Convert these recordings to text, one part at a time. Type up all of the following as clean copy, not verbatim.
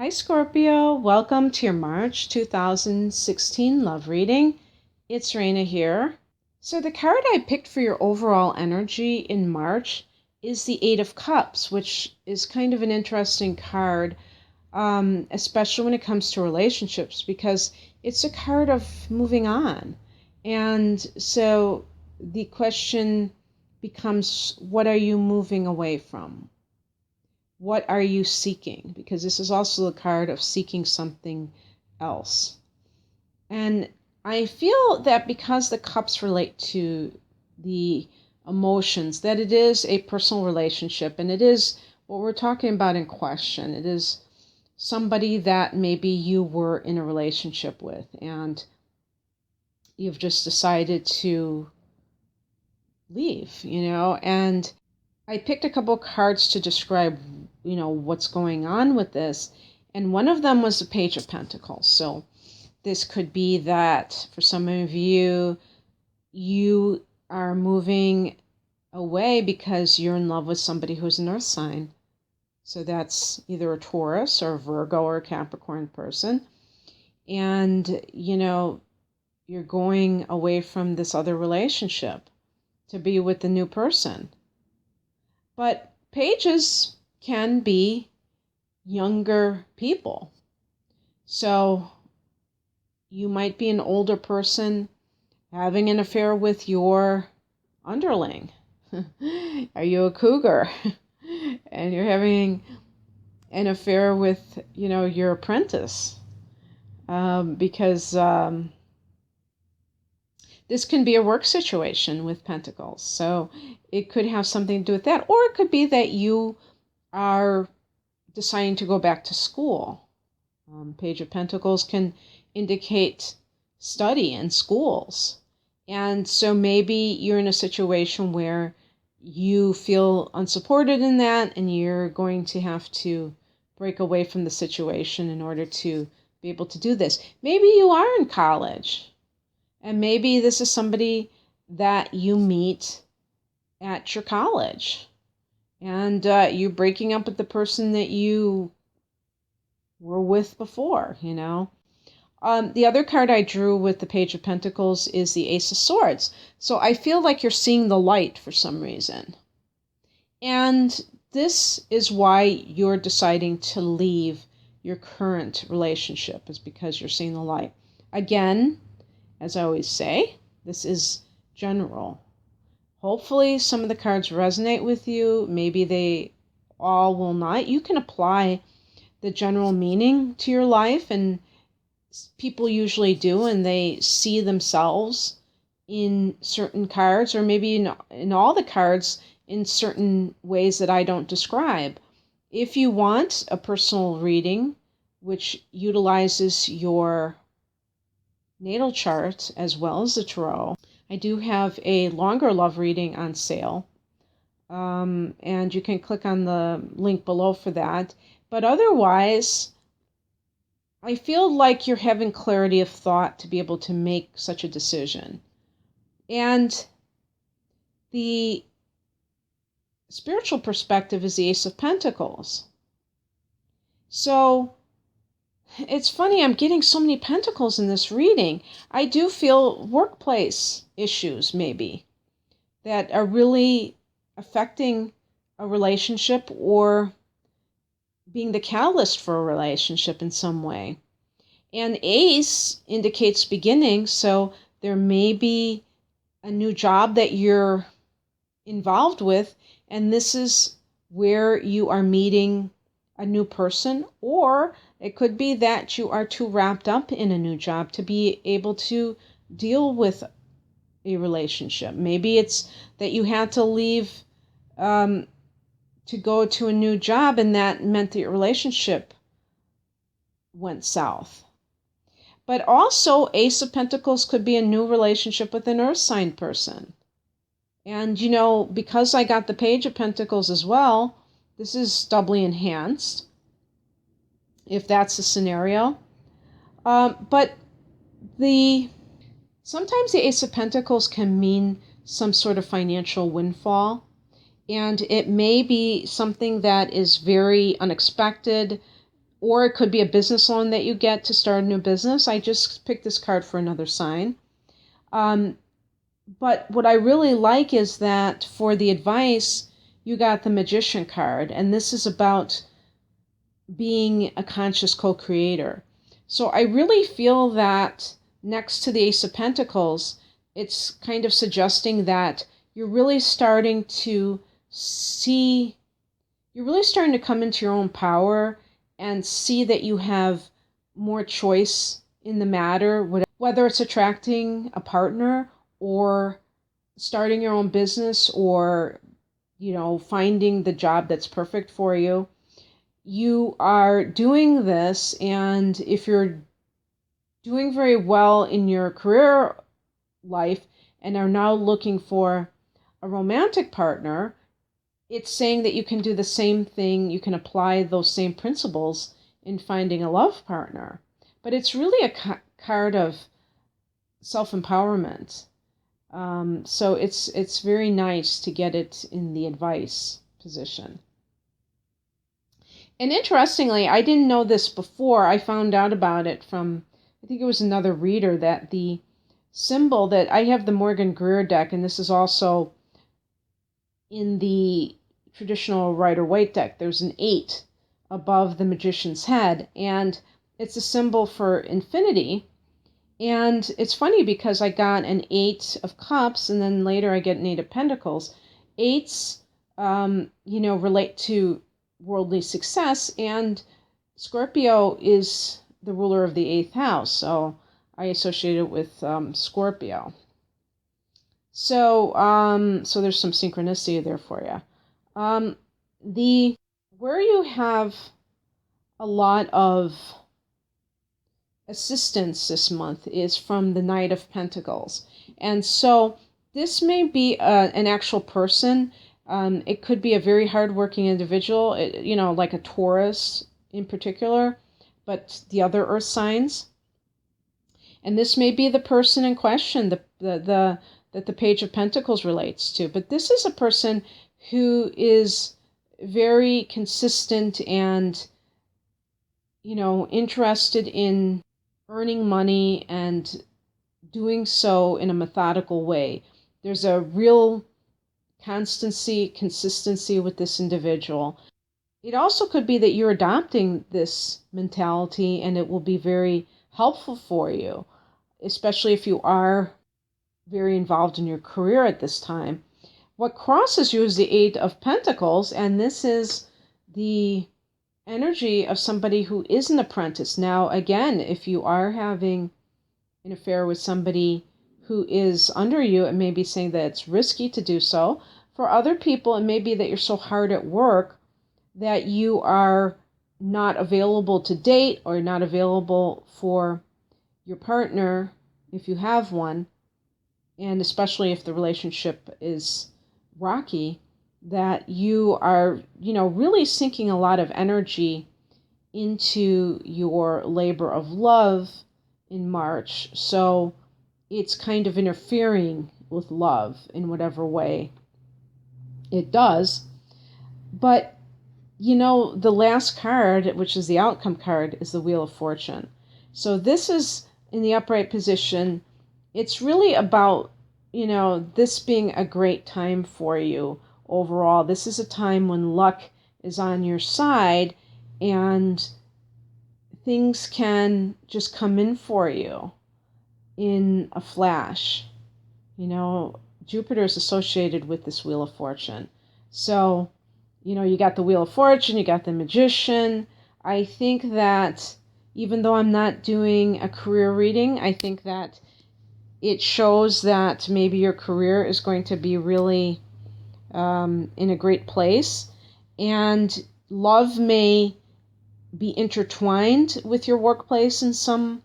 Hi Scorpio, welcome to your March 2016 love reading. It's Raina here. So the card I picked for your overall energy in March is the Eight of Cups, which is kind of an interesting card, especially when it comes to relationships, because it's a card of moving on. And so the question becomes, what are you moving away from? What are you seeking? Because this is also a card of seeking something else. And I feel that because the cups relate to the emotions, that it is a personal relationship, and it is what we're talking about in question. It is somebody that maybe you were in a relationship with, and you've just decided to leave, and I picked a couple cards to describe, what's going on with this. And one of them was the Page of Pentacles. So this could be that for some of you, you are moving away because you're in love with somebody who's an earth sign. So that's either a Taurus or a Virgo or a Capricorn person. And, you're going away from this other relationship to be with the new person. But pages can be younger people. So you might be an older person having an affair with your underling. Are you a cougar? And you're having an affair with, your apprentice. Because this can be a work situation with pentacles. So it could have something to do with that. Or it could be that you are deciding to go back to school. Page of Pentacles can indicate study in schools. And so maybe you're in a situation where you feel unsupported in that, and you're going to have to break away from the situation in order to be able to do this. Maybe you are in college. And maybe this is somebody that you meet at your college. And you're breaking up with the person that you were with before, The other card I drew with the Page of Pentacles is the Ace of Swords. So I feel like you're seeing the light for some reason. And this is why you're deciding to leave your current relationship, is because you're seeing the light. Again, as I always say, this is general. Hopefully some of the cards resonate with you. Maybe they all will not. You can apply the general meaning to your life, and people usually do, and they see themselves in certain cards, or maybe in all the cards in certain ways that I don't describe. If you want a personal reading, which utilizes your natal chart as well as the tarot, I do have a longer love reading on sale, and you can click on the link below for that. But otherwise, I feel like you're having clarity of thought to be able to make such a decision. And the spiritual perspective is the Ace of Pentacles. So it's funny, I'm getting so many pentacles in this reading. I do feel workplace issues, maybe, that are really affecting a relationship or being the catalyst for a relationship in some way. And Ace indicates beginning, so there may be a new job that you're involved with, and this is where you are meeting a new person, or it could be that you are too wrapped up in a new job to be able to deal with a relationship. Maybe it's that you had to leave to go to a new job, and that meant that your relationship went south. But also, Ace of Pentacles could be a new relationship with an earth sign person. And, because I got the Page of Pentacles as well, this is doubly enhanced, if that's the scenario. But sometimes the Ace of Pentacles can mean some sort of financial windfall. And it may be something that is very unexpected, or it could be a business loan that you get to start a new business. I just picked this card for another sign. But what I really like is that for the advice, you got the Magician card, and this is about being a conscious co-creator. So I really feel that next to the Ace of Pentacles, it's kind of suggesting that you're really starting to come into your own power and see that you have more choice in the matter, whether it's attracting a partner or starting your own business or, finding the job that's perfect for you. You are doing this, and if you're doing very well in your career life and are now looking for a romantic partner, it's saying that you can do the same thing. You can apply those same principles in finding a love partner. But it's really a card of self-empowerment. So it's very nice to get it in the advice position. And interestingly, I didn't know this before. I found out about it from, I think it was another reader, that the symbol that I have the Morgan Greer deck, and this is also in the traditional Rider-Waite deck. There's an 8 above the Magician's head, and it's a symbol for infinity. And it's funny because I got an 8 of Cups, and then later I get an 8 of Pentacles. 8s, relate to worldly success, and Scorpio is the ruler of the 8th house, so I associate it with Scorpio. So there's some synchronicity there for you. Where you have a lot of assistance this month is from the Knight of Pentacles, and so this may be an actual person. It could be a very hardworking individual, like a Taurus in particular, but the other earth signs. And this may be the person in question that the Page of Pentacles relates to. But this is a person who is very consistent and, interested in earning money and doing so in a methodical way. There's a real consistency with this individual. It also could be that you're adopting this mentality and it will be very helpful for you, especially if you are very involved in your career at this time. What crosses you is the 8 of Pentacles, and this is the energy of somebody who is an apprentice. Now, again, if you are having an affair with somebody who is under you, it may be saying that it's risky to do so. For other people, it may be that you're so hard at work that you are not available to date or not available for your partner if you have one, and especially if the relationship is rocky, that you are, really sinking a lot of energy into your labor of love in March. So it's kind of interfering with love in whatever way it does. But, the last card, which is the outcome card, is the Wheel of Fortune. So this is in the upright position. It's really about, this being a great time for you overall. This is a time when luck is on your side and things can just come in for you in a flash. Jupiter is associated with this Wheel of Fortune. So, you got the Wheel of Fortune, you got the Magician. I think that even though I'm not doing a career reading, I think that it shows that maybe your career is going to be really in a great place. And love may be intertwined with your workplace in some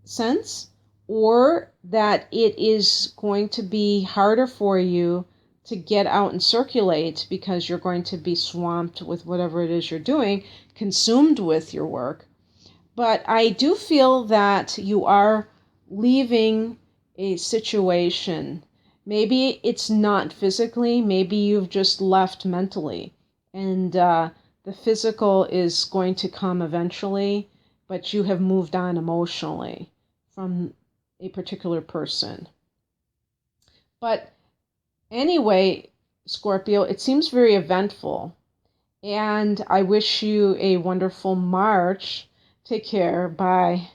sense, or that it is going to be harder for you to get out and circulate because you're going to be swamped with whatever it is you're doing, consumed with your work. But I do feel that you are leaving a situation. Maybe it's not physically, maybe you've just left mentally. And the physical is going to come eventually, but you have moved on emotionally from a particular person. But anyway, Scorpio, it seems very eventful. And I wish you a wonderful March. Take care. Bye.